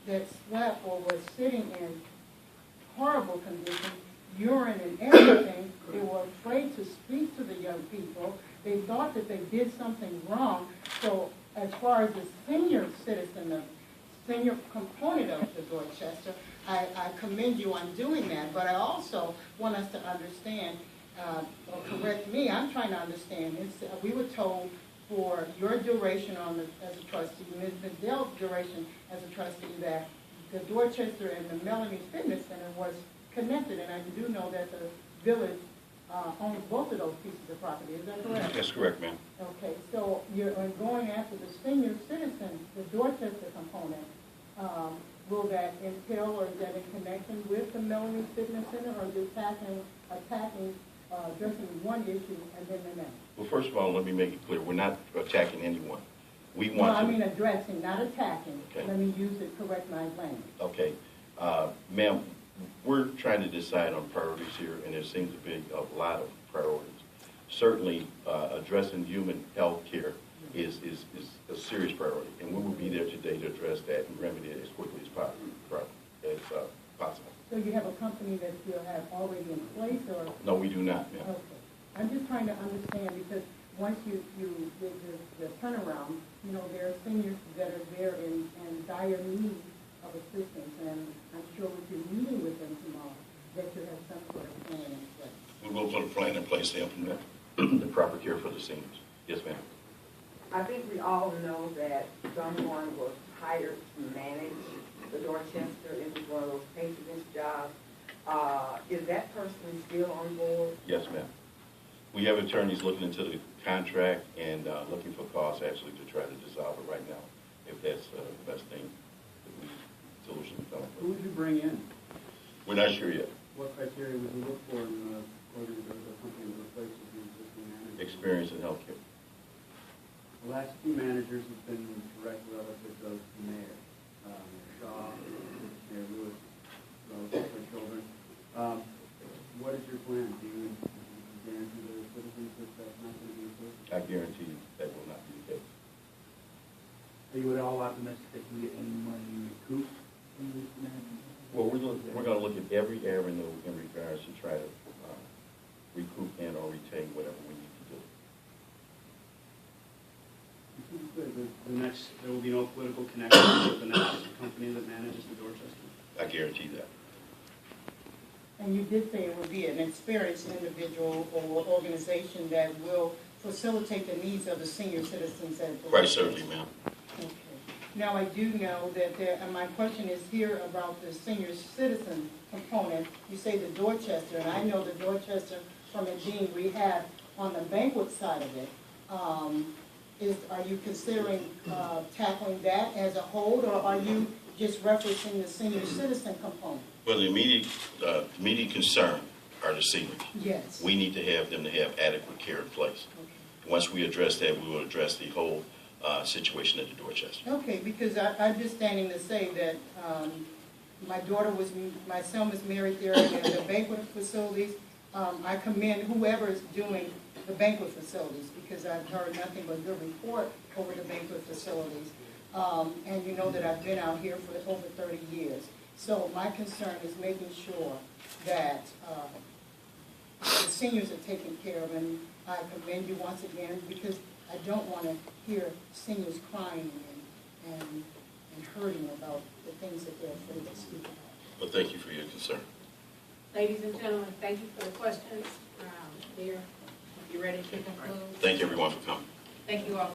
that slept or was sitting in horrible condition, urine and everything. They were afraid to speak to the young people. They thought that they did something wrong. So as far as the senior citizen, the senior component of the Dorchester, I commend you on doing that. But I also want us to understand, or correct me, I'm trying to understand. We were told for your duration as a trustee, Ms. Dell's duration as a trustee, that the Dorchester and the Melanie Fitness Center was connected, and I do know that the village owns both of those pieces of property. Is that correct? That's correct, ma'am. Okay, so you're going after the senior citizen, the Dorchester component. Will that entail, or is that in connection with the Melanie Fitness Center, or is it attacking addressing one issue and then the next? Well, first of all, let me make it clear. We're not attacking anyone. We want No, to... I mean addressing, not attacking. Okay. Let me use the correct language. Okay. Ma'am, we're trying to decide on priorities here, and there seems to be a lot of priorities. Certainly, addressing human health care is a serious priority, and we will be there today to address that and remedy it as quickly as possible. So you have a company that you have already in place, or? No, we do not, ma'am. Okay. I'm just trying to understand, because once you did the turnaround, you know, there are seniors that are there in dire need of assistance, and I'm sure with your meeting with them tomorrow, that you have some sort of plan in place. We will put a plan in place to implement the proper care for the seniors. Yes, ma'am. I think we all know that someone was hired to manage the Dorchester. It was one of those patronage jobs. Is that person still on board? Yes, ma'am. We have attorneys looking into the contract and looking for costs actually to try to dissolve it right now, if that's the best thing, solution to come up Who with. would you bring in? We're not sure yet. What criteria would you look for in the company that replaces the existing manager? Experience in healthcare. The last two managers have been direct relatives of the mayor, Shaw, Mayor Lewis, relatives of their children. What is your plan? Do you guarantee the citizens that that's not going to be approved? I guarantee you that will not be the case. Are you at all optimistic that you get any money recouped from this management? Well, we're going to look at every avenue in regards to try to recoup and or retain whatever we need to do. There will be no political connection with the next company that manages the Dorchester? I guarantee that. And you did say it would be an experienced individual or organization that will facilitate the needs of the senior citizens. Quite certainly, ma'am. Okay. Now, I do know that and my question is here about the senior citizen component. You say the Dorchester, and I know the Dorchester from Medine Rehab on the banquet side of it. Are you considering tackling that as a whole, or are you just referencing the senior citizen component? Well, the immediate concern are the seniors. Yes. We need to have them to have adequate care in place. Okay. Once we address that, we will address the whole situation at the Dorchester. Okay, because I'm just standing to say that my son was married there in the banquet facilities. I commend whoever is doing the banquet facilities, because I've heard nothing but good report over the banquet facilities. And you know that I've been out here for over 30 years. So my concern is making sure that the seniors are taken care of, and I commend you once again, because I don't want to hear seniors crying and hurting about the things that they're afraid to speak about. Well, thank you for your concern. Ladies and gentlemen, thank you for the questions. Dear, if you're ready to conclude. Thank everyone for coming. Thank you all.